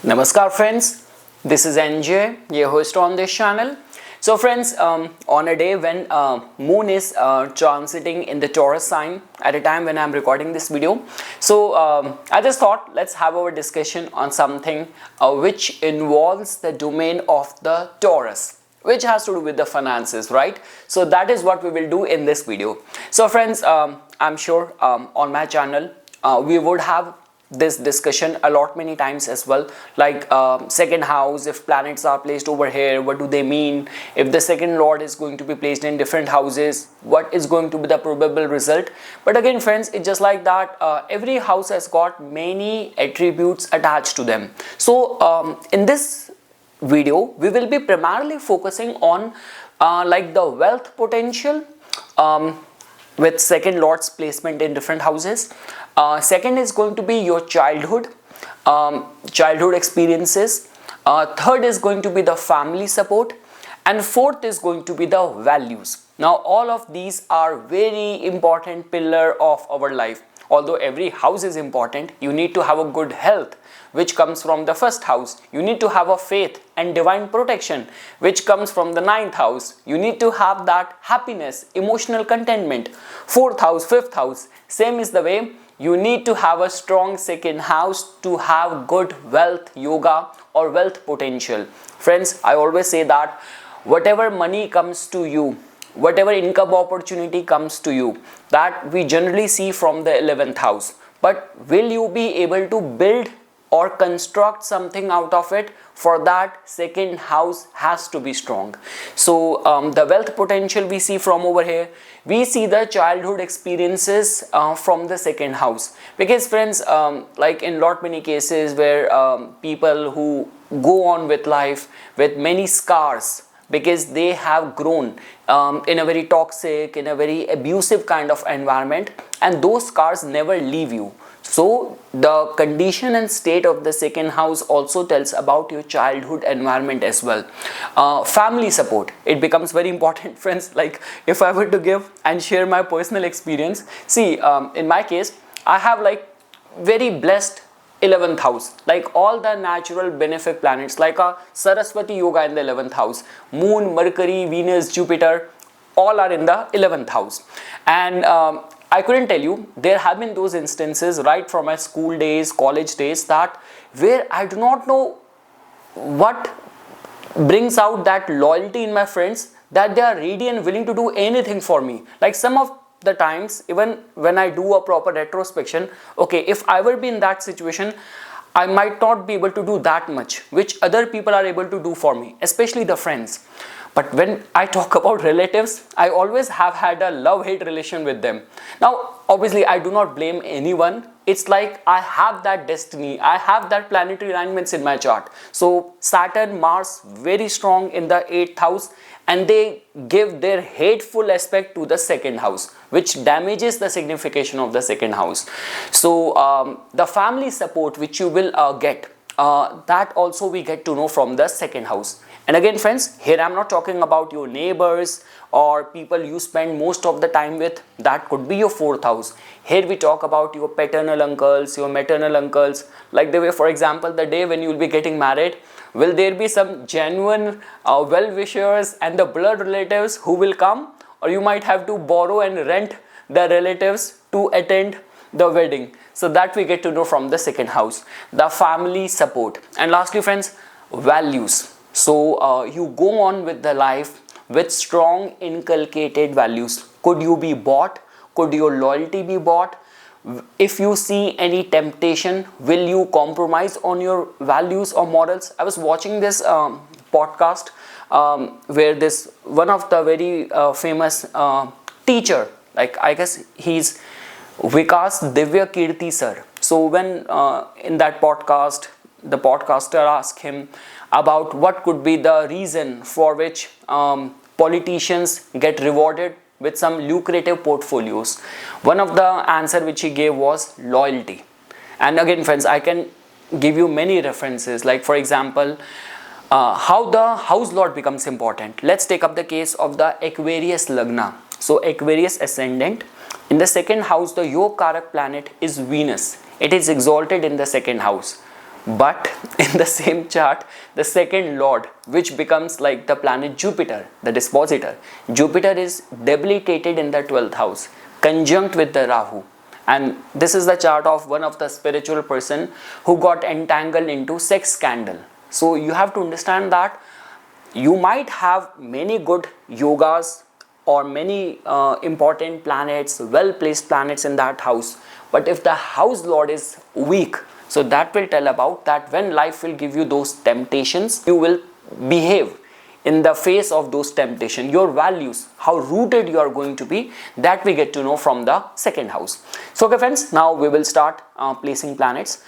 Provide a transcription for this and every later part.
Namaskar friends, this is NJ, your host on this channel. So friends, on a day when moon is transiting in the Taurus sign at a time when I'm recording this video, so I just thought let's have our discussion on something which involves the domain of the Taurus, which has to do with the finances, right? So that is what we will do in this video. So friends, I'm sure on my channel we would have this discussion a lot many times as well, like second house, if planets are placed over here, what do they mean? If the second lord is going to be placed in different houses, what is going to be the probable result? But again friends, it's just like that, every house has got many attributes attached to them. So in this video we will be primarily focusing on like the wealth potential with second lord's placement in different houses. Second is going to be your childhood experiences. Third is going to be the family support, and fourth is going to be the values. Now all of these are very important pillar of our life. Although every house is important, you need to have a good health, which comes from the first house. You need to have a faith and divine protection, which comes from the ninth house. You need to have that happiness, emotional contentment. Fourth house, fifth house, same is the way. You need to have a strong second house to have good wealth, yoga or wealth potential. Friends, I always say that whatever money comes to you, whatever income opportunity comes to you, that we generally see from the 11th house. But will you be able to build or construct something out of it? For that, second house has to be strong. So the wealth potential we see from over here. We see the childhood experiences from the second house, because friends, like in lot many cases where people who go on with life with many scars, because they have grown in a very toxic, in a very abusive kind of environment, and those scars never leave you. So the condition and state of the second house also tells about your childhood environment as well. Family support, it becomes very important friends. Like if I were to give and share my personal experience, see, in my case, I have like very blessed 11th house, like all the natural benefic planets, like a Saraswati yoga in the 11th house, moon, Mercury, Venus, Jupiter, all are in the 11th house. And I couldn't tell you, there have been those instances right from my school days, college days, that where I do not know what brings out that loyalty in my friends, that they are ready and willing to do anything for me. Like some of the times, even when I do a proper retrospection, okay, if I were be in that situation, I might not be able to do that much which other people are able to do for me, especially the friends. But when I talk about relatives, I always have had a love-hate relation with them. Now, obviously, I do not blame anyone. It's like I have that destiny. I have that planetary alignments in my chart. So Saturn, Mars, very strong in the 8th house, and they give their hateful aspect to the second house, which damages the signification of the second house. So the family support which you will get, that also we get to know from the second house. And again friends, here I'm not talking about your neighbors or people you spend most of the time with. That could be your 4th house. Here we talk about your paternal uncles, your maternal uncles. Like the way, for example, the day when you will be getting married, will there be some genuine well-wishers and the blood relatives who will come, or you might have to borrow and rent the relatives to attend the wedding? So that we get to know from the second house, the family support. And lastly friends, values. So you go on with the life with strong inculcated values. Could you be bought? Could your loyalty be bought? If you see any temptation, will you compromise on your values or morals? I was watching this podcast where this one of the very famous teacher, like I guess he's Vikas Divya Kirti sir. So when in that podcast, the podcaster asked him about what could be the reason for which politicians get rewarded with some lucrative portfolios. One of the answer which he gave was loyalty. And again friends, I can give you many references, like for example, how the house lord becomes important. Let's take up the case of the Aquarius Lagna. So Aquarius ascendant, in the second house the Yoga Karak planet is Venus. It is exalted in the second house. But in the same chart, the second lord, which becomes like the planet Jupiter, the dispositor, Jupiter is debilitated in the 12th house, conjunct with the Rahu. And this is the chart of one of the spiritual person who got entangled into sex scandal. So you have to understand that you might have many good yogas or many important planets, well placed planets in that house, but if the house lord is weak, so that will tell about that when life will give you those temptations, you will behave in the face of those temptations. Your values, how rooted you are going to be, that we get to know from the second house. So okay friends, now we will start placing planets.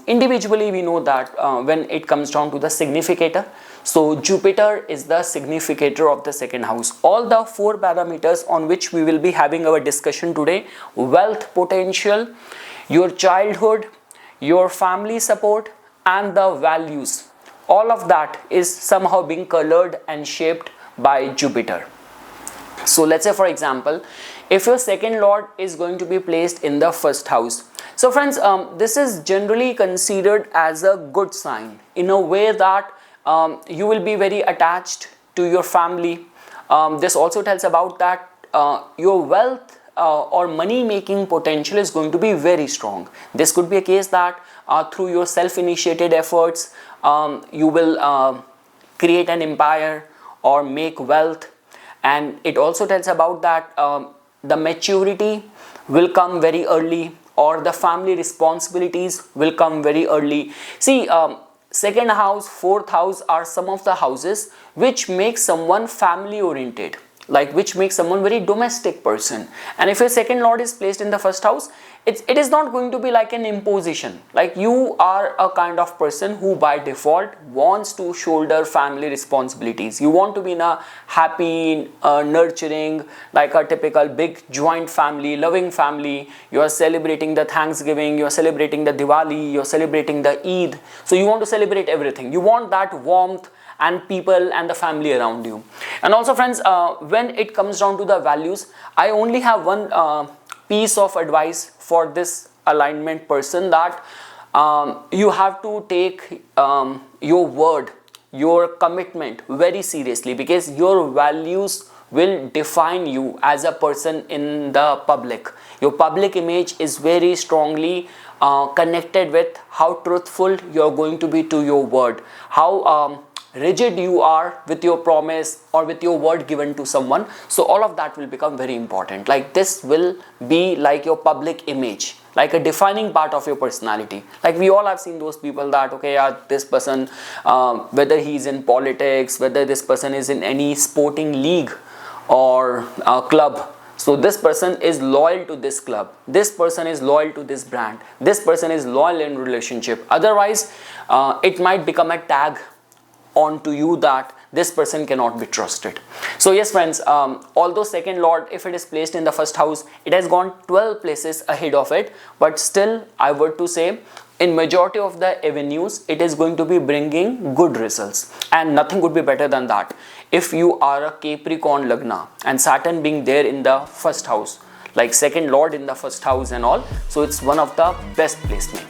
Individually we know that when it comes down to the significator, so Jupiter is the significator of the second house. All the 4 parameters on which we will be having our discussion today: wealth potential, your childhood, your family support, and the values, all of that is somehow being colored and shaped by Jupiter. So let's say for example, if your second lord is going to be placed in the first house, so friends, this is generally considered as a good sign, in a way that you will be very attached to your family. This also tells about that your wealth or money making potential is going to be very strong. This could be a case that through your self-initiated efforts you will create an empire or make wealth. And it also tells about that the maturity will come very early, or the family responsibilities will come very early. See, second house, fourth house are some of the houses which make someone family oriented, like which makes someone very domestic person. And if your second lord is placed in the first house, it is not going to be like an imposition. Like you are a kind of person who by default wants to shoulder family responsibilities. You want to be in a happy, nurturing, like a typical big joint family, loving family. You are celebrating the Thanksgiving, you are celebrating the Diwali, you are celebrating the Eid. So you want to celebrate everything. You want that warmth and people and the family around you. And also friends, when it comes down to the values, I only have one piece of advice for this alignment person, that you have to take your word, your commitment very seriously, because your values will define you as a person in the public. Your public image is very strongly connected with how truthful you're going to be to your word, how rigid you are with your promise or with your word given to someone. So all of that will become very important. Like this will be like your public image, like a defining part of your personality. Like we all have seen those people that, okay, yeah, this person, whether he's in politics, whether this person is in any sporting league or club, so this person is loyal to this club, this person is loyal to this brand, this person is loyal in relationship. Otherwise it might become a tag onto you that this person cannot be trusted. So yes friends, although second lord, if it is placed in the first house, it has gone 12 places ahead of it, but still I were to say in majority of the avenues it is going to be bringing good results, and nothing would be better than that. If you are a Capricorn Lagna and Saturn being there in the first house, like second lord in the first house and all, so it's one of the best placement.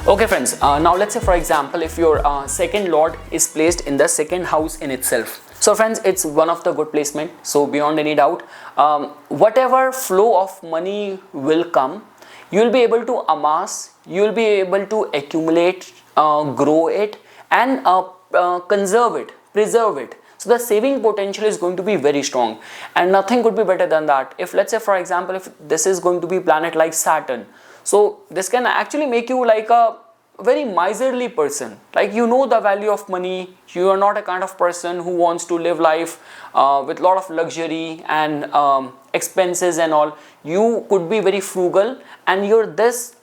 Okay friends, now let's say for example, if your second lord is placed in the second house in itself. So friends, it's one of the good placement. So beyond any doubt, whatever flow of money will come, you will be able to amass, you will be able to accumulate, grow it, and conserve it, preserve it. So the saving potential is going to be very strong, and nothing could be better than that. If let's say for example, if this is going to be planet like Saturn, so this can actually make you like a very miserly person. Like you know the value of money, you are not a kind of person who wants to live life with lot of luxury and expenses and all. You could be very frugal, and your this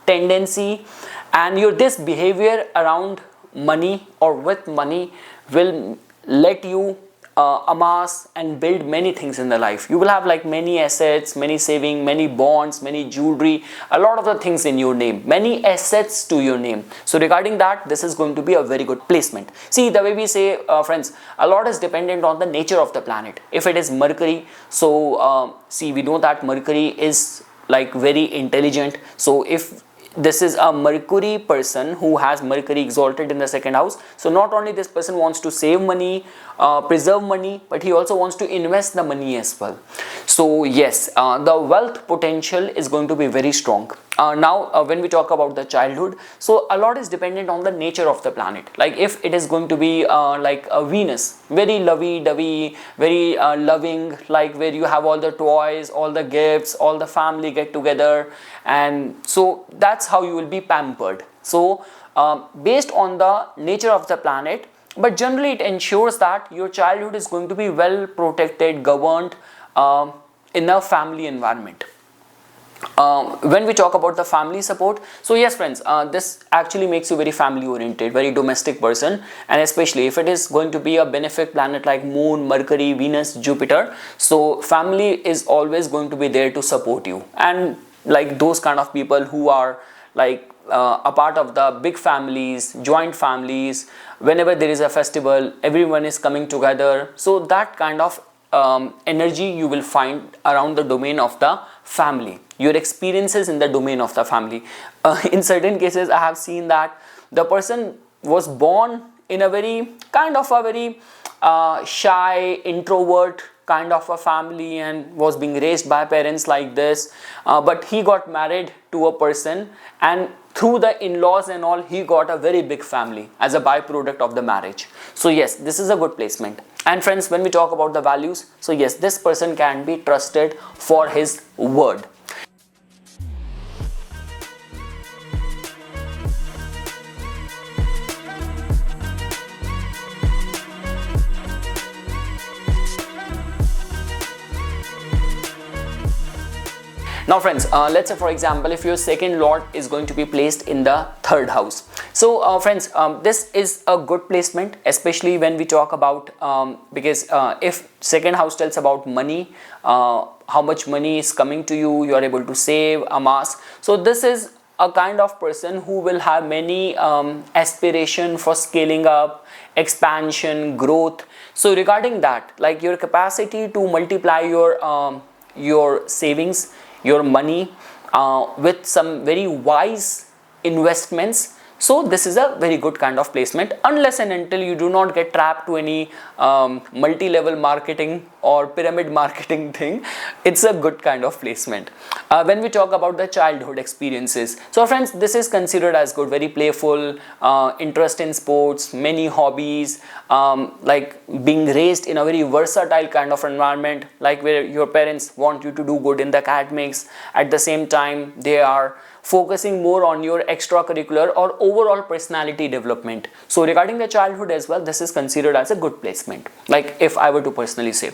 tendency and your this behavior around money or with money will let you amass and build many things in the life. You will have like many assets, many saving, many bonds, many jewelry, a lot of the things in your name, many assets to your name. So regarding that, this is going to be a very good placement. See, the way we say, friends, a lot is dependent on the nature of the planet. If it is Mercury, so see, we know that Mercury is like very intelligent. So if this is a Mercury person who has Mercury exalted in the second house, so not only this person wants to save money, preserve money, but he also wants to invest the money as well. So yes, the wealth potential is going to be very strong. Now when we talk about the childhood, so a lot is dependent on the nature of the planet. Like if it is going to be like a Venus, very lovey-dovey, very loving, like where you have all the toys, all the gifts, all the family get together, and so that's how you will be pampered. So based on the nature of the planet, but generally it ensures that your childhood is going to be well protected, governed in a family environment. When we talk about the family support, so yes friends, this actually makes you very family oriented, very domestic person, and especially if it is going to be a benefic planet like Moon, Mercury, Venus, Jupiter, so family is always going to be there to support you. And like those kind of people who are like a part of the big families, joint families, whenever there is a festival, everyone is coming together, so that kind of energy you will find around the domain of the family, your experiences in the domain of the family. In certain cases I have seen that the person was born in a very kind of a very shy, introvert kind of a family and was being raised by parents like this, but he got married to a person, and through the in-laws and all, he got a very big family as a byproduct of the marriage. So yes, this is a good placement. And friends, when we talk about the values, so yes, this person can be trusted for his word. Now friends, let's say for example, if your second lord is going to be placed in the third house. So friends, this is a good placement, especially when we talk about, because if second house tells about money, how much money is coming to you, you are able to save, amass. So this is a kind of person who will have many aspiration for scaling up, expansion, growth. So regarding that, like your capacity to multiply your savings, your money with some very wise investments. So this is a very good kind of placement, unless and until you do not get trapped to any multi-level marketing or pyramid marketing thing. It's a good kind of placement. When we talk about the childhood experiences, so friends, this is considered as good, very playful, interest in sports, many hobbies, like being raised in a very versatile kind of environment, like where your parents want you to do good in the academics, at the same time they are focusing more on your extracurricular or overall personality development. So regarding the childhood as well, this is considered as a good placement, like if I were to personally say.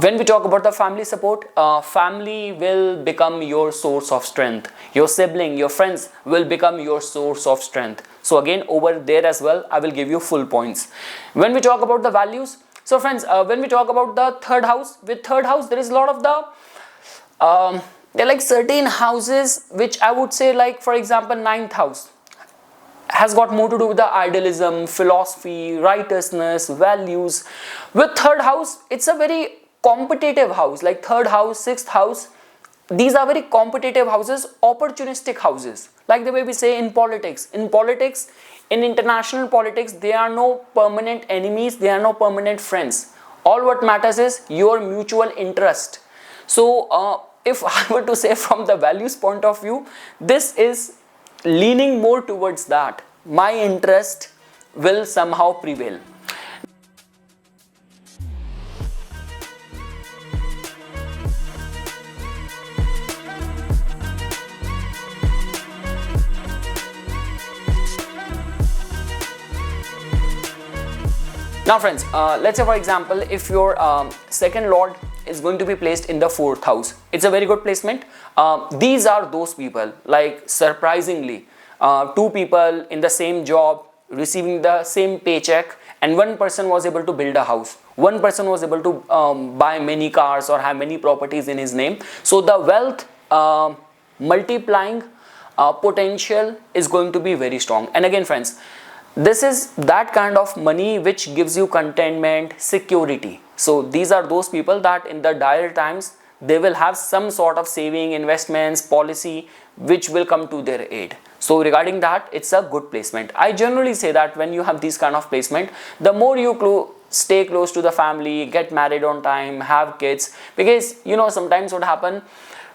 When we talk about the family support, family will become your source of strength. Your sibling, your friends will become your source of strength. So again, over there as well, I will give you full points. When we talk about the values, so friends, when we talk about the third house, with third house there is a lot of the there are like certain houses which I would say, like for example, ninth house has got more to do with the idealism, philosophy, righteousness, values. With third house, it's a very competitive house, like third house, sixth house. These are very competitive houses, opportunistic houses, like the way we say in politics. In politics, in international politics, there are no permanent enemies, there are no permanent friends. All what matters is your mutual interest. So if I were to say from the values point of view, this is leaning more towards that. My interest will somehow prevail. Now friends, let's say for example, if your second lord is going to be placed in the fourth house, it's a very good placement. These are those people, like surprisingly, two people in the same job receiving the same paycheck, and one person was able to build a house, one person was able to buy many cars or have many properties in his name. So the wealth multiplying potential is going to be very strong. And again friends, this is that kind of money which gives you contentment, security. So these are those people that in the dire times they will have some sort of saving, investments, policy which will come to their aid. So regarding that, it's a good placement. I generally say that when you have these kind of placement, the more you stay close to the family, get married on time, have kids, because you know sometimes what happen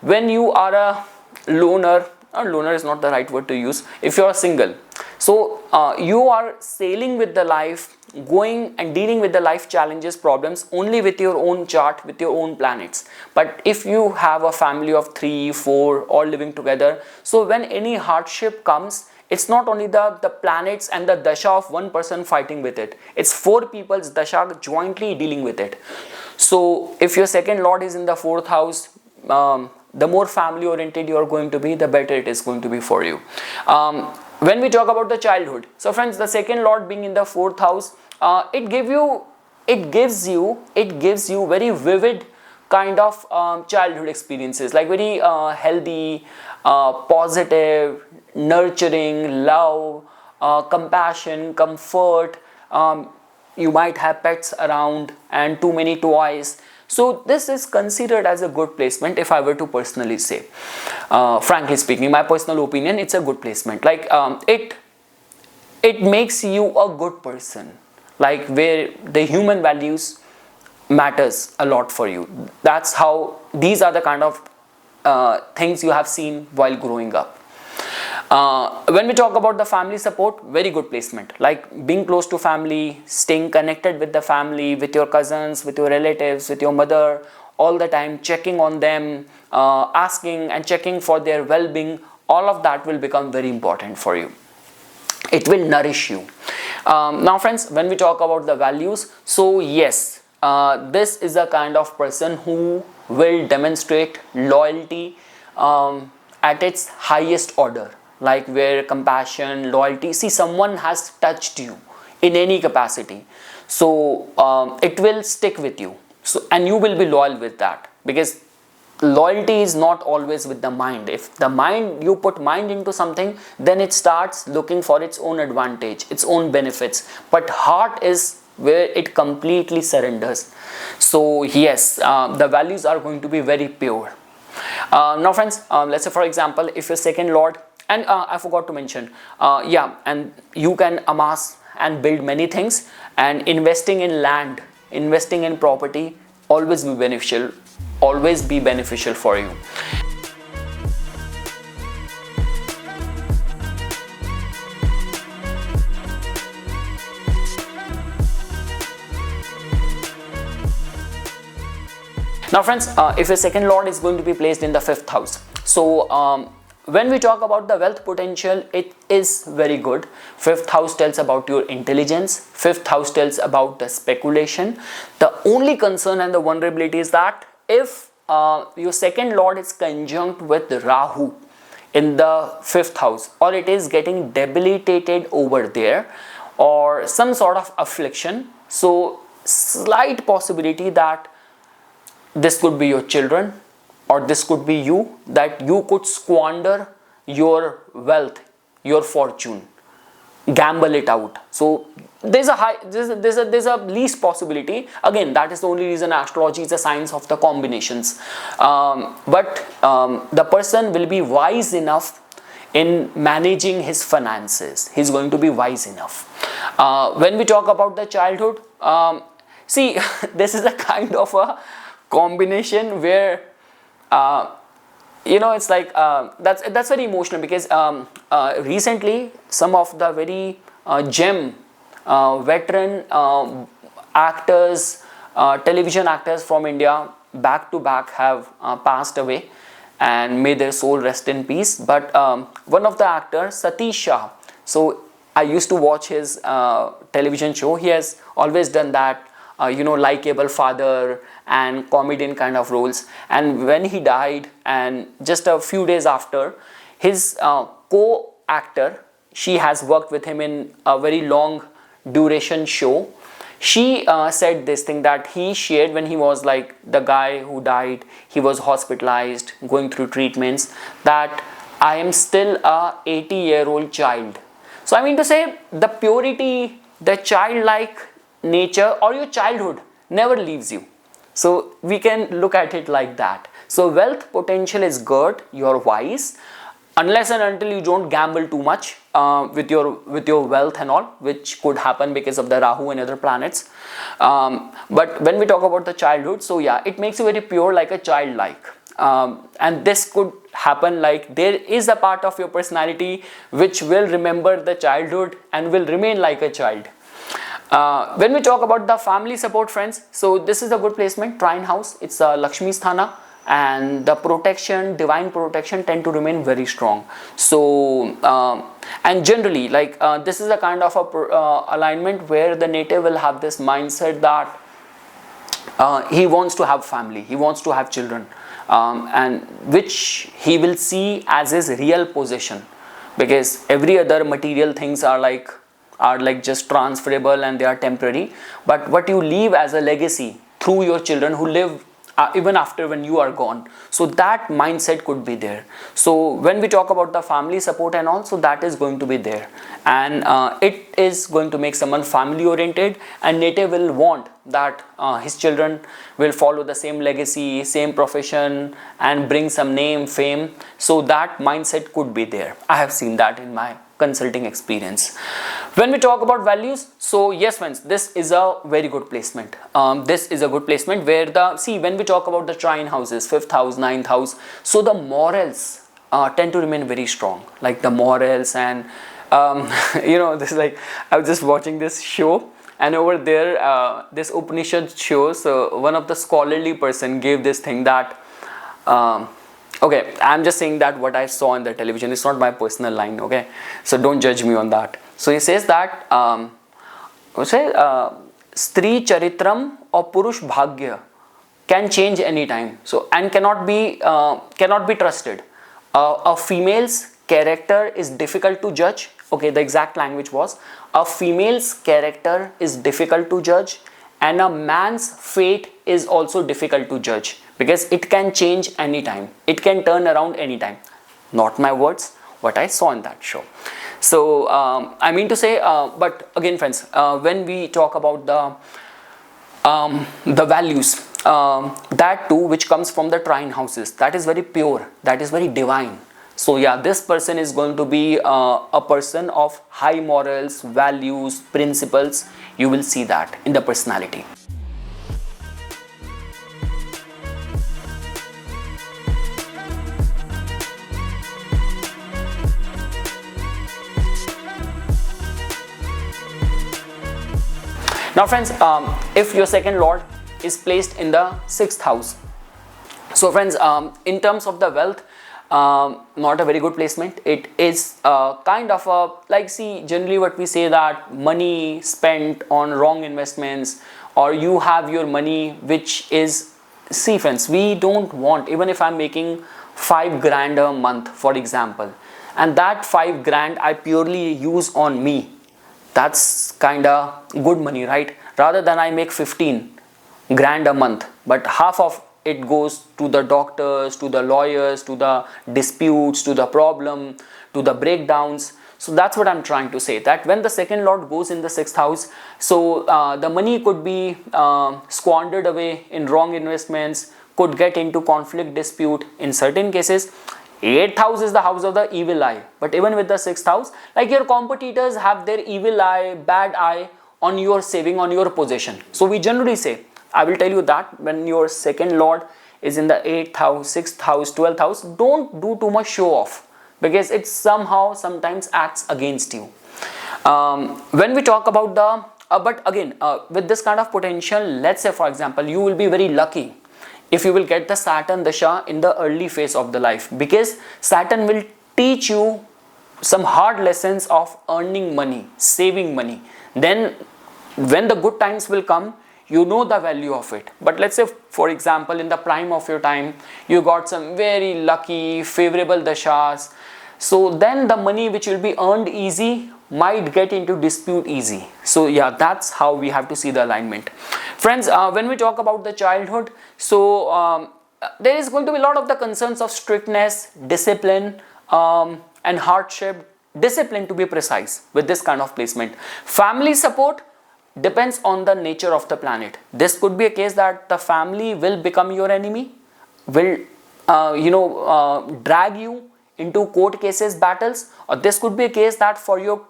when you are a loner, or loner is not the right word to use, if you are single, so you are sailing with the life, going and dealing with the life challenges, problems only with your own chart, with your own planets. But if you have a family of 3, 4 all living together, so when any hardship comes, it's not only the planets and the dasha of one person fighting with it, it's 4 people's dasha jointly dealing with it. So if your second lord is in the 4th house, the more family oriented you are going to be, the better it is going to be for you. When we talk about the childhood, so friends, the second lord being in the 4th house, it gives you very vivid kind of childhood experiences, like very healthy, positive, nurturing, love, compassion, comfort. You might have pets around and too many toys. So this is considered as a good placement if I were to personally say. Frankly speaking, my personal opinion, it's a good placement. Like it makes you a good person, like where the human values matters a lot for you. That's how, these are the kind of things you have seen while growing up. When we talk about the family support, very good placement, like being close to family, staying connected with the family, with your cousins, with your relatives, with your mother, all the time, checking on them, asking and checking for their well-being, all of that will become very important for you. It will nourish you. Now friends, when we talk about the values, so yes, this is a kind of person who will demonstrate loyalty at its highest order, like where compassion, loyalty, see someone has touched you in any capacity, so it will stick with you, so and you will be loyal with that, because loyalty is not always with the mind. If the mind, you put mind into something, then it starts looking for its own advantage, its own benefits, but heart is where it completely surrenders. So yes, the values are going to be very pure. Now friends, let's say for example, if your second lord, and I forgot to mention, and you can amass and build many things, and investing in land, investing in property, always be beneficial for you. Now friends, if your second lord is going to be placed in the 5th house, so when we talk about the wealth potential, it is very good. 5th house tells about your intelligence, 5th house tells about the speculation. The only concern and the vulnerability is that if your second lord is conjunct with Rahu in the 5th house, or it is getting debilitated over there, or some sort of affliction, so slight possibility that this could be your children, or this could be you, that you could squander your wealth, your fortune, gamble it out. So there's a least possibility. Again, that is the only reason astrology is a science of the combinations. But the person will be wise enough in managing his finances. He's going to be wise enough. When we talk about the childhood, see, this is a kind of a combination where it's like that's very emotional, because recently some of the very veteran actors, television actors from India, back to back have passed away, and may their soul rest in peace. But one of the actors, Satish Shah, so I used to watch his television show. He has always done that likable father and comedian kind of roles. And when he died, and just a few days after, his co-actor, she has worked with him in a very long duration show. She said this thing that he shared when he was like the guy who died, he was hospitalized, going through treatments, that I am still a 80-year-old child. So I mean to say, the purity, the childlike nature or your childhood never leaves you. So we can look at it like that. So wealth potential is good, you're wise, unless and until you don't gamble too much with your wealth and all, which could happen because of the Rahu and other planets. But when we talk about the childhood, so yeah, it makes you very pure, like a childlike. And this could happen, like there is a part of your personality which will remember the childhood and will remain like a child. When we talk about the family support, friends, so this is a good placement, trine house, it's a Lakshmi Sthana, and the protection, divine protection tend to remain very strong. So and generally, like this is a kind of a alignment where the native will have this mindset that he wants to have family, he wants to have children, and which he will see as his real possession, because every other material things are like just transferable and they are temporary. But what you leave as a legacy through your children who live even after when you are gone, so that mindset could be there. So when we talk about the family support and all, so that is going to be there, and it is going to make someone family oriented, and native will want that his children will follow the same legacy, same profession, and bring some name, fame. So that mindset could be there. I have seen that in my consulting experience. When we talk about values, so yes friends, this is a very good placement. This is a good placement where when we talk about the trine houses, 5th house, 9th house, so the morals tend to remain very strong, like the morals. And this is like, I was just watching this show, and over there this Upanishad shows one of the scholarly person gave this thing that okay, I'm just saying that what I saw in the television, it's not my personal line, okay, so don't judge me on that. So he says that Stri Charitram or Purush Bhagya can change anytime, so and cannot be trusted. A female's character is difficult to judge. Okay, the exact language was, a female's character is difficult to judge, and a man's fate is also difficult to judge, because it can change anytime, it can turn around anytime. Not my words, what I saw in that show. So I mean to say, but again friends, when we talk about the values, that too which comes from the trine houses, that is very pure, that is very divine. So yeah, this person is going to be a person of high morals, values, principles. You will see that in the personality. Now friends, if your second lord is placed in the 6th house, so friends, in terms of the wealth, not a very good placement. It is kind of a, like, see, generally what we say that money spent on wrong investments, or you have your money which is, see friends, we don't want, even if I'm making 5 grand a month for example, and that 5 grand I purely use on me, that's kind of good money, right? Rather than I make 15 grand a month, but half of it goes to the doctors, to the lawyers, to the disputes, to the problem, to the breakdowns. So that's what I'm trying to say, that when the second lord goes in the 6th house, so the money could be squandered away in wrong investments, could get into conflict, dispute. In certain cases, 8th house is the house of the evil eye, but even with the 6th house, like your competitors have their evil eye, bad eye on your saving, on your possession. So we generally say, I will tell you that when your second lord is in the 8th house, 6th house, 12th house, don't do too much show off, because it somehow sometimes acts against you. When we talk about the but again, with this kind of potential, let's say for example, you will be very lucky if you will get the Saturn Dasha in the early phase of the life, because Saturn will teach you some hard lessons of earning money, saving money. Then when the good times will come, you know the value of it. But let's say for example, in the prime of your time, you got some very lucky favorable dashas, So then the money which will be earned easy might get into dispute easy. So yeah, that's how we have to see the alignment. Friends, when we talk about the childhood, so there is going to be a lot of the concerns of strictness, discipline, and hardship. Discipline, to be precise, with this kind of placement. Family support depends on the nature of the planet. This could be a case that the family will become your enemy, will drag you into court cases, battles, or this could be a case that for your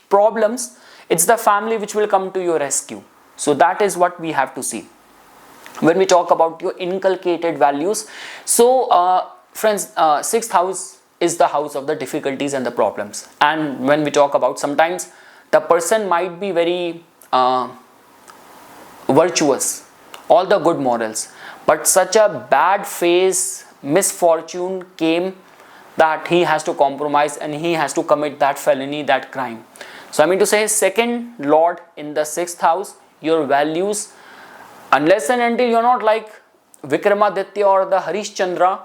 problems, it's the family which will come to your rescue. So that is what we have to see when we talk about your inculcated values. So friends, sixth house is the house of the difficulties and the problems. And when we talk about, sometimes the person might be very virtuous, all the good morals, but such a bad phase, misfortune came that he has to compromise and he has to commit that felony, that crime. So I mean to say, second lord in the sixth house, your values, unless and until you're not like Vikramaditya or the Harishchandra,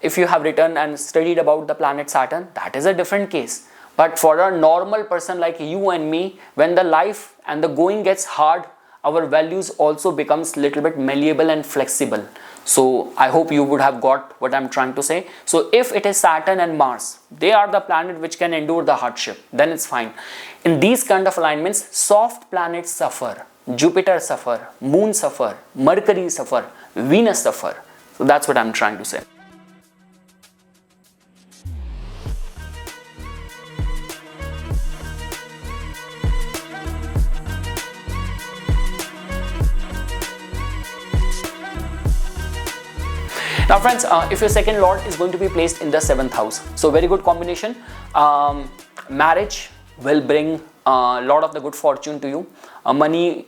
if you have written and studied about the planet Saturn, that is a different case. But for a normal person like you and me, when the life and the going gets hard, our values also becomes little bit malleable and flexible. So I hope you would have got what I'm trying to say. So if it is Saturn and Mars, they are the planet which can endure the hardship, then it's fine. In these kind of alignments, soft planets suffer. Jupiter suffer, Moon suffer, Mercury suffer, Venus suffer. So that's what I'm trying to say. Now friends, if your second lord is going to be placed in the seventh house, so very good combination. Marriage will bring a lot of the good fortune to you, money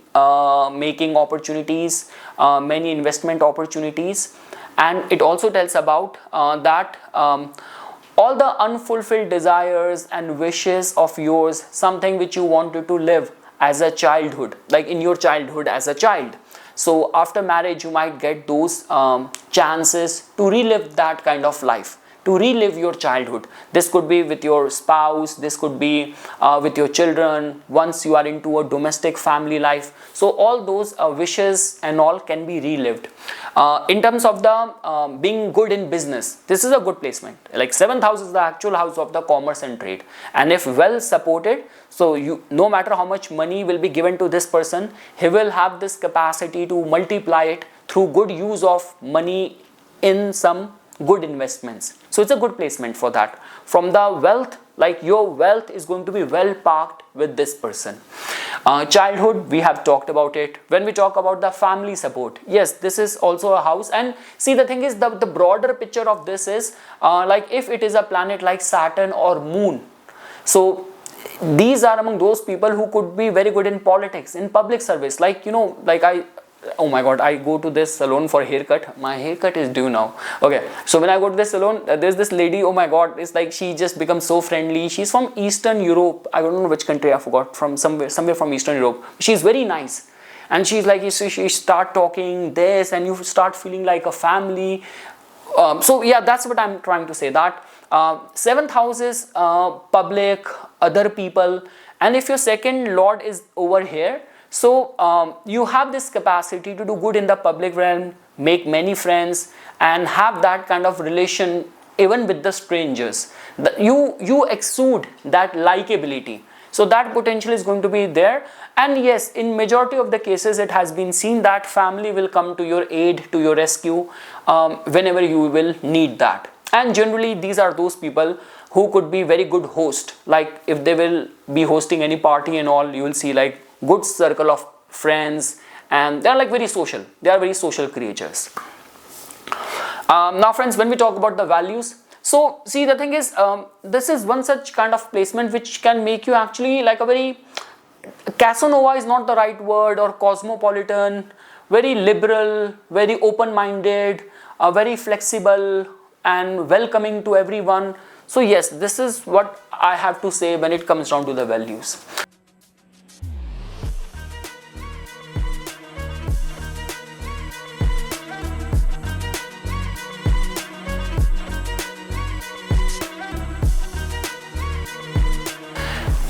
making opportunities, many investment opportunities, and it also tells about that all the unfulfilled desires and wishes of yours, something which you wanted to live as a childhood, like in your childhood as a child. So after marriage, you might get those chances to relive that kind of life, to relive your childhood. This could be with your spouse, this could be with your children, once you are into a domestic family life. So all those wishes and all can be relived. In terms of the being good in business, this is a good placement. Like seventh house is the actual house of the commerce and trade. And if well supported, so no matter how much money will be given to this person, he will have this capacity to multiply it through good use of money in some good investments. So it's a good placement for that. From the wealth, like your wealth is going to be well parked with this person. Childhood, we have talked about it. When we talk about the family support, yes, this is also a house. And see, the thing is, the broader picture of this is like if it is a planet like Saturn or Moon. So these are among those people who could be very good in politics, in public service. Like, oh my god, I go to this salon for haircut. My haircut is due now. Okay, so when I go to this salon, there's this lady, oh my god, it's like she just becomes so friendly. She's from Eastern Europe. I don't know which country, I forgot, from somewhere from Eastern Europe. She's very nice. And she's like, she start talking this and you start feeling like a family. So yeah, that's what I'm trying to say, that seventh house is public, other people. And if your second lord is over here, so you have this capacity to do good in the public realm, make many friends, and have that kind of relation even with the strangers. You exude that likability. So that potential is going to be there. And yes, in majority of the cases, it has been seen that family will come to your aid, to your rescue, whenever you will need that. And generally, these are those people who could be very good host. Like if they will be hosting any party and all, you will see like good circle of friends, and they're like very social. They are very social creatures. Now friends, when we talk about the values, so see, the thing is, this is one such kind of placement which can make you actually like a very, Casanova is not the right word, or cosmopolitan, very liberal, very open-minded, very flexible and welcoming to everyone. So yes, this is what I have to say when it comes down to the values.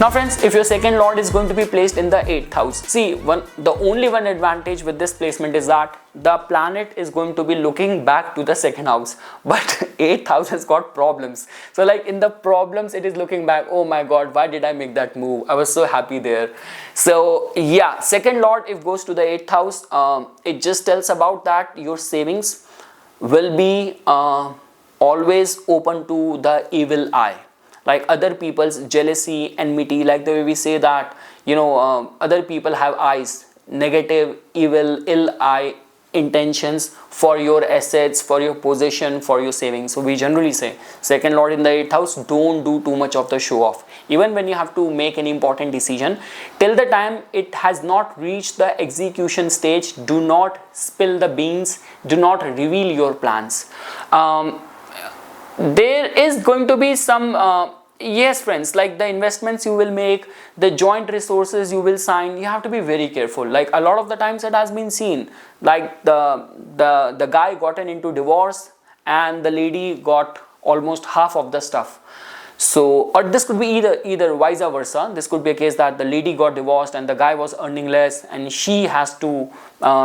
Now friends, if your second lord is going to be placed in the 8th house, see, the only one advantage with this placement is that the planet is going to be looking back to the second house, but 8th house has got problems. So like in the problems, it is looking back, oh my god, why did I make that move? I was so happy there. So yeah, second lord if goes to the 8th house, it just tells about that your savings will be always open to the evil eye, like other people's jealousy, enmity, like the way we say that, you know, other people have eyes, negative, evil, ill eye intentions for your assets, for your possession, for your savings. So we generally say second lord in the 8th house, don't do too much of the show off. Even when you have to make an important decision, till the time it has not reached the execution stage, do not spill the beans, do not reveal your plans. There is going to be some yes friends, like the investments you will make, the joint resources you will sign, you have to be very careful. Like a lot of the times it has been seen, like the guy gotten into divorce and the lady got almost half of the stuff. So, or this could be either vice versa. This could be a case that the lady got divorced and the guy was earning less, and she has to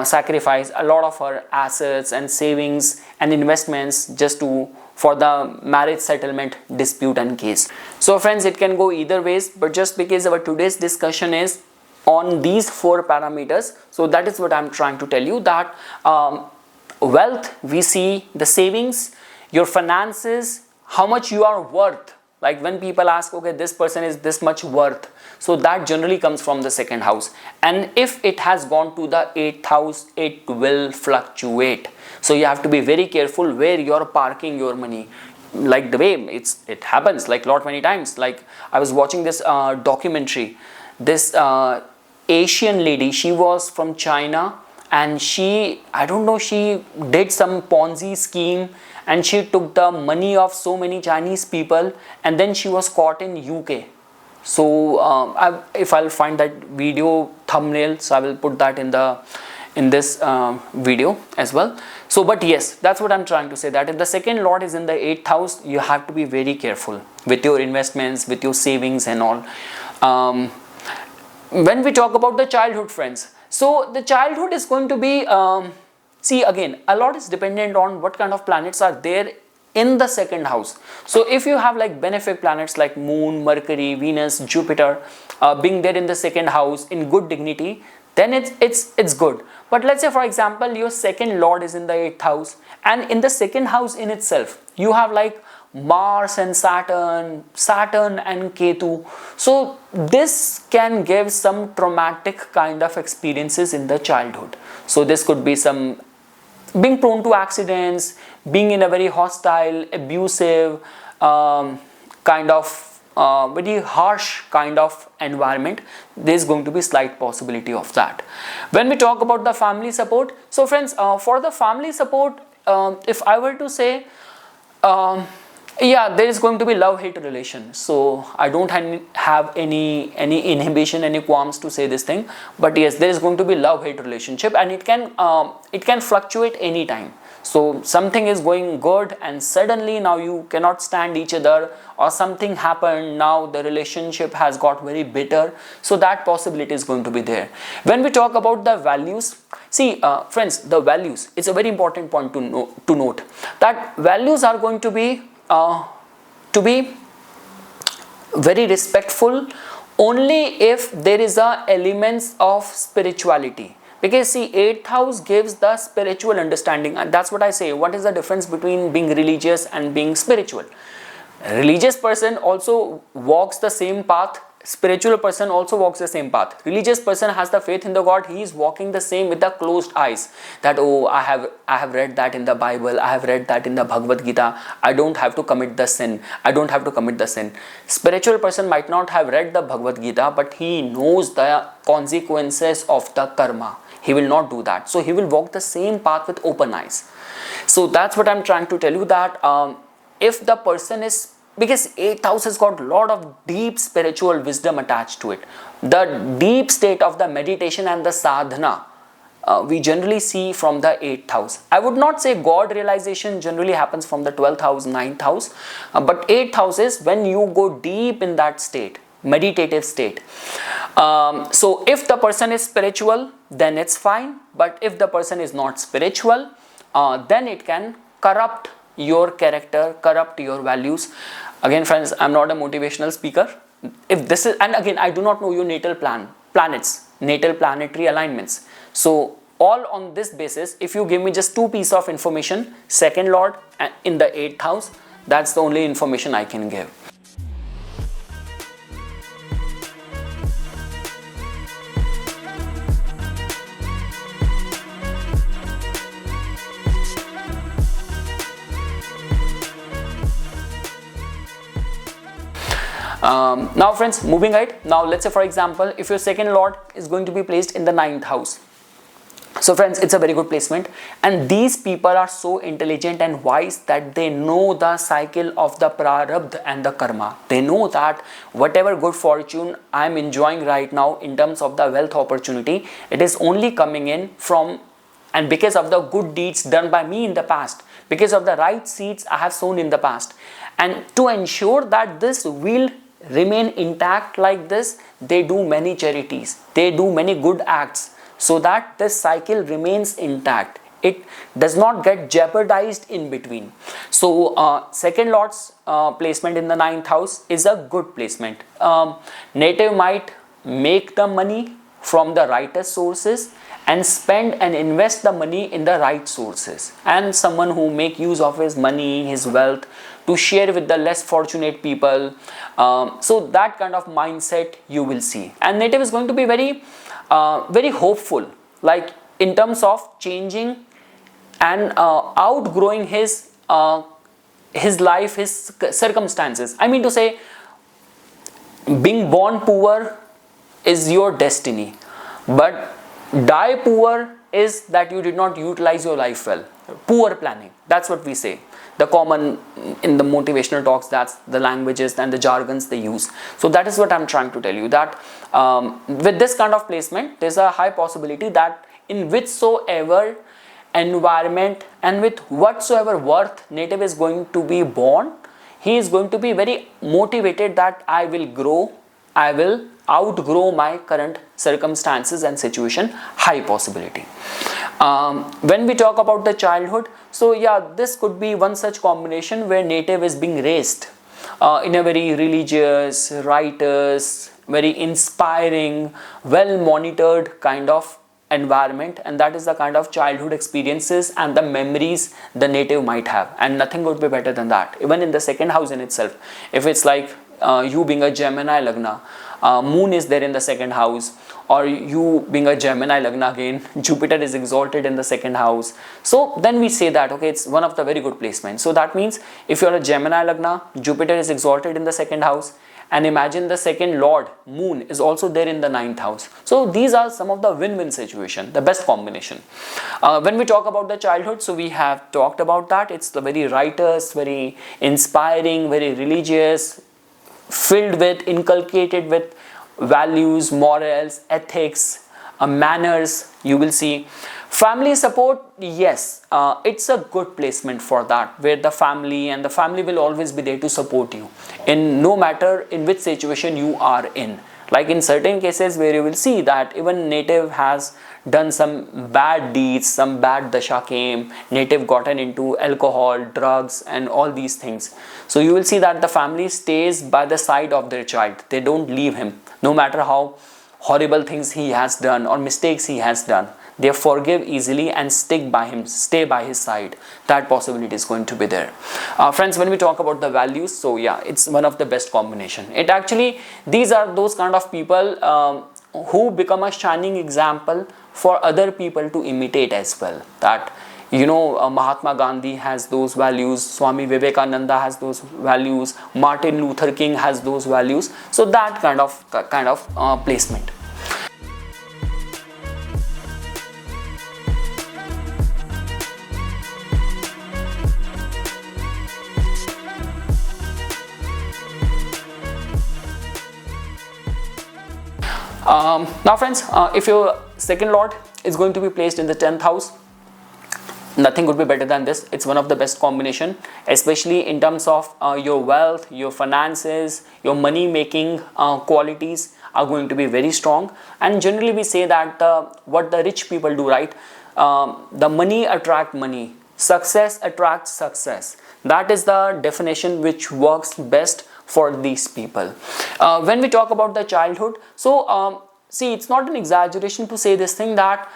sacrifice a lot of her assets and savings and investments just for the marriage settlement dispute and case. So friends, it can go either ways, but just because our today's discussion is on these 4 parameters, so that is what I'm trying to tell you, that wealth, we see the savings, your finances, how much you are worth. Like when people ask, okay, this person is this much worth, so that generally comes from the second house. And if it has gone to the 8th house, it will fluctuate. So you have to be very careful where you're parking your money. Like the way it happens like lot many times. Like I was watching this documentary, this Asian lady, she was from China, and she, I don't know, she did some Ponzi scheme and she took the money of so many Chinese people, and then she was caught in UK. So if I'll find that video thumbnail, so I will put that in this video as well. So but yes, that's what I'm trying to say, that if the second lord is in the 8th house, you have to be very careful with your investments, with your savings and all. When we talk about the childhood, friends, so the childhood is going to be see, again, a lot is dependent on what kind of planets are there in the second house. So if you have like benefic planets like Moon, Mercury, Venus, Jupiter being there in the second house in good dignity, then it's good. But let's say for example your second lord is in the 8th house, and in the second house in itself you have like Mars and Saturn and Ketu. So this can give some traumatic kind of experiences in the childhood. So this could be some being prone to accidents, being in a very hostile, abusive kind of very harsh kind of environment. There is going to be slight possibility of that. When we talk about the family support, so friends, for the family support, if I were to say, yeah, there is going to be love-hate relation. So I don't have any inhibition, any qualms to say this thing. But yes, there is going to be love-hate relationship, and it can fluctuate anytime. So something is going good and suddenly now you cannot stand each other, or something happened, now the relationship has got very bitter. So that possibility is going to be there. When we talk about the values, see friends, the values, it's a very important point to note that values are going to be very respectful only if there is a elements of spirituality. Because see, 8th house gives the spiritual understanding, and that's what I say. What is the difference between being religious and being spiritual? A religious person also walks the same path. Spiritual person also walks the same path. Religious person has the faith in the God. He is walking the same with the closed eyes. That, oh, I have read that in the Bible. I have read that in the Bhagavad Gita. I don't have to commit the sin. I don't have to commit the sin. Spiritual person might not have read the Bhagavad Gita, but he knows the consequences of the karma. He will not do that. So he will walk the same path with open eyes. So that's what I'm trying to tell you, that if the person is, because 8th house has got a lot of deep spiritual wisdom attached to it. The deep state of the meditation and the sadhana we generally see from the 8th house. I would not say God realization generally happens from the 12th house, 9th house, but 8th house is when you go deep in that state. meditative state. So if the person is spiritual, then it's fine, but if the person is not spiritual, then it can corrupt your character, corrupt your values. Again friends, I'm not a motivational speaker. If this is, and again, I do not know your natal planets, natal planetary alignments. So all on this basis, if you give me just two pieces of information, second lord in the 8th house, that's the only information I can give. Now friends, moving ahead. Now let's say for example, if your second lord is going to be placed in the 9th house. So friends, it's a very good placement, and these people are so intelligent and wise that they know the cycle of the prarabdha and the karma. They know that whatever good fortune I am enjoying right now in terms of the wealth opportunity, it is only coming in from and because of the good deeds done by me in the past, because of the right seeds I have sown in the past. And to ensure that this will remain intact like this, they do many charities, they do many good acts, so that this cycle remains intact. It does not get jeopardized in between. So second lord's placement in the 9th house is a good placement. Native might make the money from the rightest sources and spend and invest the money in the right sources, and someone who make use of his money, his wealth, to share with the less fortunate people. So that kind of mindset you will see, and native is going to be very very hopeful, like in terms of changing and outgrowing his life, his circumstances. I mean to say, being born poor is your destiny, but die poor is that you did not utilize your life well. Poor planning, that's what we say. The common in the motivational talks, that's the languages and the jargons they use. So that is what I'm trying to tell you, that with this kind of placement, there's a high possibility that in whichsoever environment and with whatsoever worth native is going to be born, he is going to be very motivated that I will grow, I will outgrow my current circumstances and situation. High possibility. When we talk about the childhood, so yeah, this could be one such combination where native is being raised in a very religious, righteous, very inspiring, well monitored kind of environment, and that is the kind of childhood experiences and the memories the native might have, and nothing would be better than that. Even in the second house in itself, if it's like you being a Gemini Lagna, moon is there in the second house, or you being a Gemini Lagna again, Jupiter is exalted in the second house. So then we say that okay, it's one of the very good placements. So that means if you're a Gemini Lagna, Jupiter is exalted in the second house, and imagine the second lord moon is also there in the 9th house. So these are some of the win-win situation, the best combination. When we talk about the childhood, so we have talked about that. It's the very righteous, very inspiring, very religious, filled with, inculcated with values, morals, ethics, manners. You will see family support. Yes, it's a good placement for that, where the family will always be there to support you in no matter in which situation you are in. Like in certain cases where you will see that even native has done some bad deeds, some bad dasha came, native gotten into alcohol, drugs and all these things. So you will see that the family stays by the side of their child. They don't leave him, no matter how horrible things he has done or mistakes he has done. They forgive easily and stick by him, stay by his side. That possibility is going to be there. Friends, when we talk about the values, so yeah, it's one of the best combination. It actually, these are those kind of people who become a shining example for other people to imitate as well. That, you know, Mahatma Gandhi has those values, Swami Vivekananda has those values, Martin Luther King has those values. So that kind of placement. Now friends, if your second lord is going to be placed in the 10th house, Nothing would be better than this. It's one of the best combination, especially in terms of your wealth, your finances, your money making qualities are going to be very strong. And generally we say that what the rich people do, right? The money attract money, success attracts success. That is the definition which works best for these people. When we talk about the childhood, so see, it's not an exaggeration to say this thing that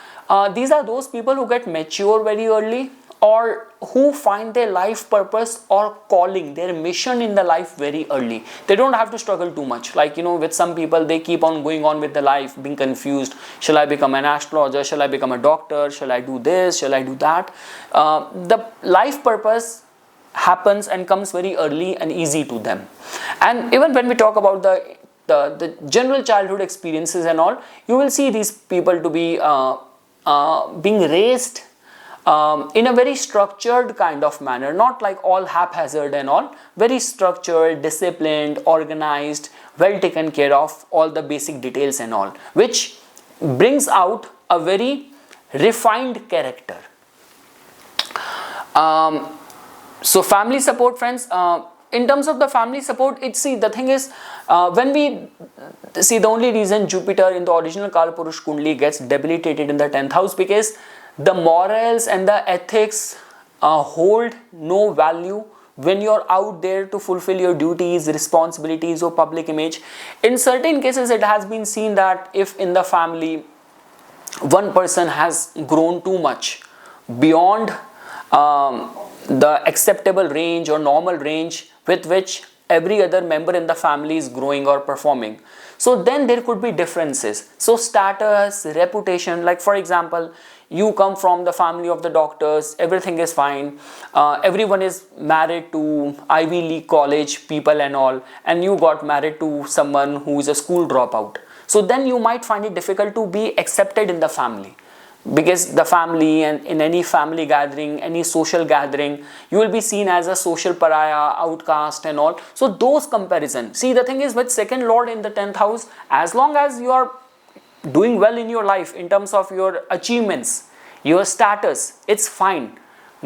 these are those people who get mature very early, or who find their life purpose or calling, their mission in the life very early. They don't have to struggle too much. Like, you know, with some people, they keep on going on with the life, being confused. Shall I become an astrologer? Shall I become a doctor? Shall I do this? Shall I do that? The life purpose happens and comes very early and easy to them. And even when we talk about the general childhood experiences and all, you will see these people to be being raised in a very structured kind of manner, not like all haphazard and all, very structured, disciplined, organized, well taken care of, all the basic details and all, which brings out a very refined character. So family support, friends, in terms of the family support, the thing is, when we see, the only reason Jupiter in the original Kalpurush Kundli gets debilitated in the 10th house, because the morals and the ethics hold no value when you're out there to fulfill your duties, responsibilities, or public image. In certain cases, it has been seen that if in the family one person has grown too much beyond the acceptable range or normal range with which every other member in the family is growing or performing, so then there could be differences. So status, reputation, like for example, you come from the family of the doctors, everything is fine, everyone is married to Ivy League college people and all, and you got married to someone who is a school dropout. So then you might find it difficult to be accepted in the family, because the family, and in any family gathering, any social gathering, you will be seen as a social pariah, outcast and all. So those comparisons, see, the thing is with second lord in the 10th house, as long as you are doing well in your life in terms of your achievements, your status, it's fine.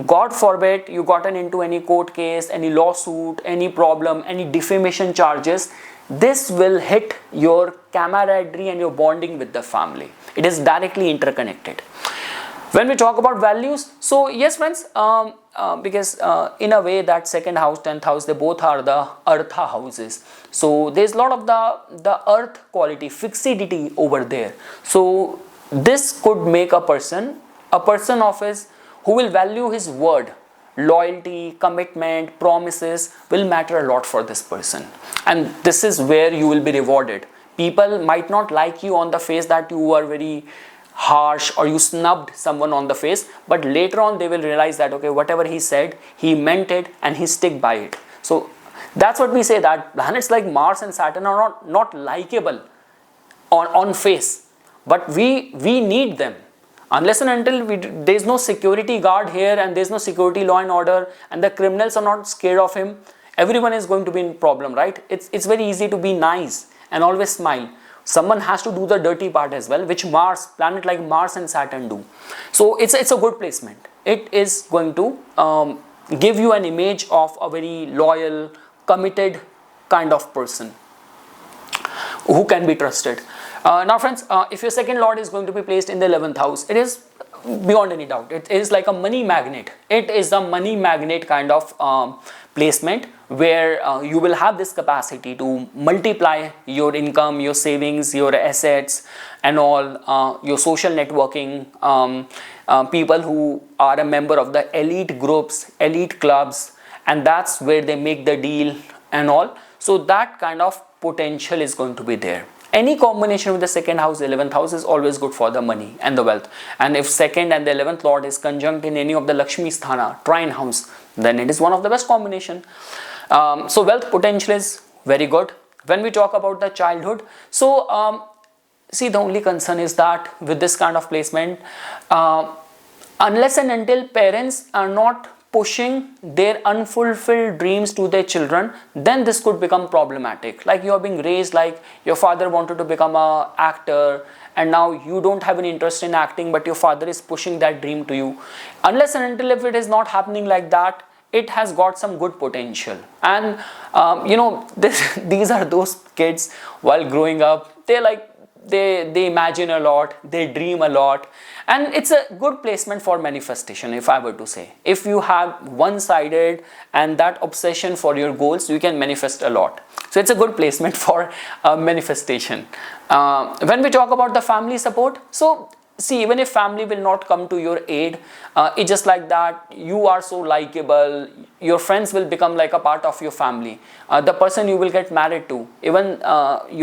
God forbid you gotten into any court case, any lawsuit, any problem, any defamation charges, this will hit your camaraderie and your bonding with the family. It is directly interconnected. When we talk about values, so yes friends, because in a way that second house, 10th house, they both are the eartha houses. So there's a lot of the earth quality, fixity over there. So this could make a person of his who will value his word. Loyalty, commitment, promises will matter a lot for this person, and this is where you will be rewarded. People might not like you on the face that you are very harsh or you snubbed someone on the face, but later on they will realize that okay, whatever he said, he meant it and he stick by it. So that's what we say, that planets like Mars and Saturn are not likable on face, but we need them. Unless and until there is no security guard here, and there is no security law and order, and the criminals are not scared of him, everyone is going to be in problem, right? It's very easy to be nice and always smile. Someone has to do the dirty part as well, which planet like Mars and Saturn do. So it's a good placement. It is going to give you an image of a very loyal, committed kind of person who can be trusted. Now friends, if your second lord is going to be placed in the 11th house, it is beyond any doubt, it is like a money magnet. It is a money magnet kind of placement, where you will have this capacity to multiply your income, your savings, your assets and all, your social networking, people who are a member of the elite groups, elite clubs, and that's where they make the deal and all. So that kind of potential is going to be there. Any combination with the second house, 11th house is always good for the money and the wealth. And if second and the 11th lord is conjunct in any of the Lakshmi Sthana, trine house, then it is one of the best combination. So wealth potential is very good. When we talk about the childhood, so see, the only concern is that with this kind of placement, unless and until parents are not pushing their unfulfilled dreams to their children, then this could become problematic. Like you are being raised like your father wanted to become a actor, and now you don't have any interest in acting, but your father is pushing that dream to you. Unless and until if it is not happening like that, it has got some good potential. And these are those kids while growing up, they imagine a lot, they dream a lot, and it's a good placement for manifestation, if I were to say. If you have one-sided and that obsession for your goals, you can manifest a lot. So it's a good placement for manifestation. When we talk about the family support, so see, even if family will not come to your aid, it's just like that you are so likable, your friends will become like a part of your family. The person you will get married to, even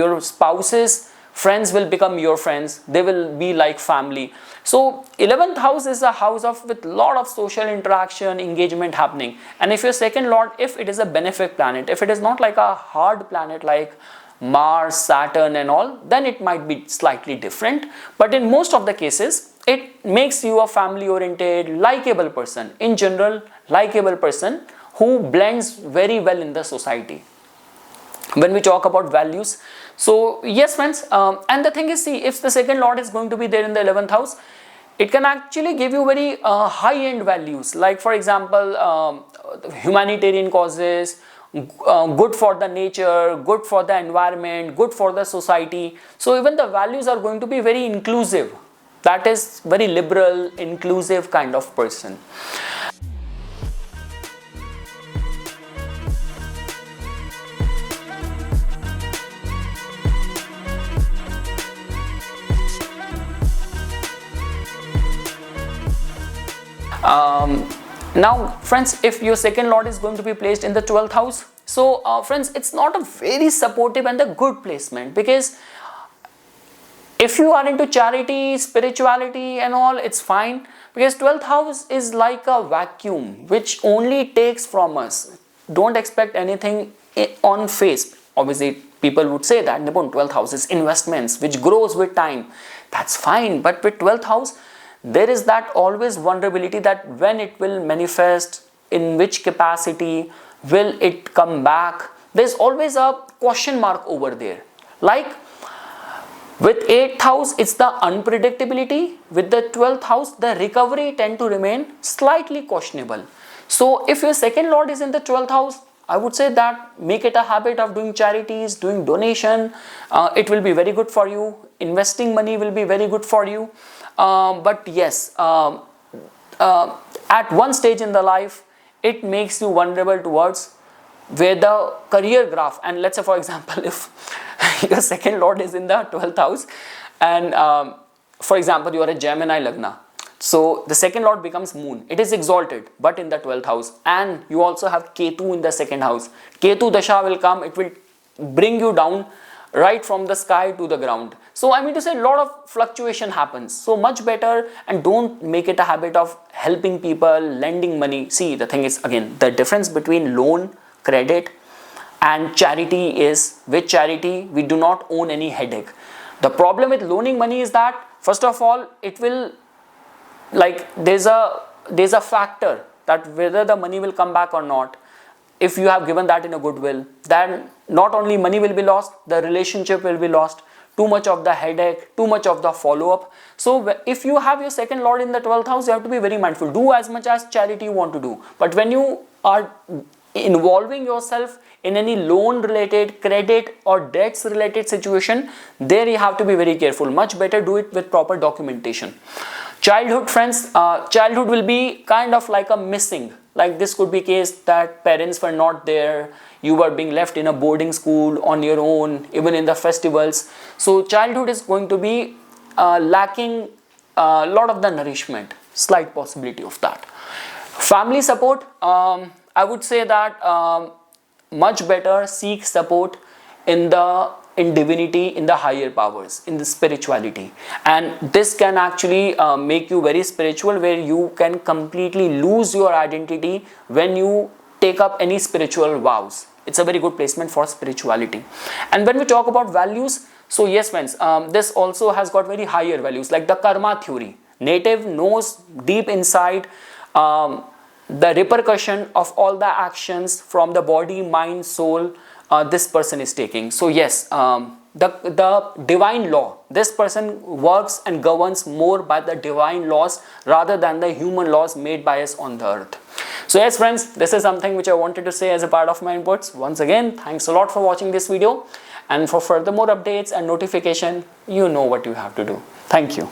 your spouse's friends will become your friends, they will be like family. So 11th house is a house with lot of social interaction, engagement happening. And if your second lord, if it is a benefic planet, if it is not like a hard planet like Mars, Saturn and all, then it might be slightly different. But in most of the cases, it makes you a family oriented, likable person. In general, likable person who blends very well in the society. When we talk about values, so yes friends, and the thing is, see, if the second lord is going to be there in the 11th house, it can actually give you very high-end values, like for example, humanitarian causes, good for the nature, good for the environment, good for the society. So even the values are going to be very inclusive. That is very liberal, inclusive kind of person. Now friends, if your second lord is going to be placed in the 12th house, so friends, it's not a very supportive and a good placement, because if you are into charity, spirituality and all, it's fine, because 12th house is like a vacuum which only takes from us. Don't expect anything on face. Obviously people would say that Nipun, 12th house is investments which grows with time. That's fine, but with 12th house there is that always vulnerability that when it will manifest, in which capacity, will it come back? There's always a question mark over there. Like with 8th house, it's the unpredictability. With the 12th house, the recovery tend to remain slightly questionable. So if your second lord is in the 12th house, I would say that make it a habit of doing charities, doing donation. It will be very good for you. Investing money will be very good for you. But yes, at one stage in the life, it makes you vulnerable towards where the career graph, and let's say for example, if your second lord is in the 12th house and for example, you are a Gemini Lagna. So the second lord becomes moon. It is exalted, but in the 12th house, and you also have Ketu in the second house. Ketu Dasha will come, it will bring you down right from the sky to the ground. So I mean to say, a lot of fluctuation happens. So much better, and don't make it a habit of helping people, lending money. See, the thing is, again, the difference between loan, credit and charity is, with charity, we do not own any headache. The problem with loaning money is that, first of all, it will, like, there's a factor that whether the money will come back or not. If you have given that in a goodwill, then not only money will be lost, the relationship will be lost, too much of the headache, too much of the follow-up. So if you have your second lord in the 12th house, you have to be very mindful. Do as much as charity you want to do. But when you are involving yourself in any loan related, credit or debts related situation, there you have to be very careful. Much better do it with proper documentation. Childhood, friends, childhood will be kind of like a missing. Like this could be case that parents were not there, you were being left in a boarding school on your own, even in the festivals. So childhood is going to be lacking a lot of the nourishment, slight possibility of that. Family support, I would say that much better seek support in divinity, in the higher powers, in the spirituality, and this can actually make you very spiritual, where you can completely lose your identity when you take up any spiritual vows. It's a very good placement for spirituality. And when we talk about values, so yes friends, this also has got very higher values, like the karma theory. Native knows deep inside the repercussion of all the actions from the body, mind, soul this person is taking. So yes, the divine law, this person works and governs more by the divine laws rather than the human laws made by us on the earth. So yes friends, this is something which I wanted to say as a part of my inputs. Once again, thanks a lot for watching this video, and for further more updates and notification, you know what you have to do. Thank you.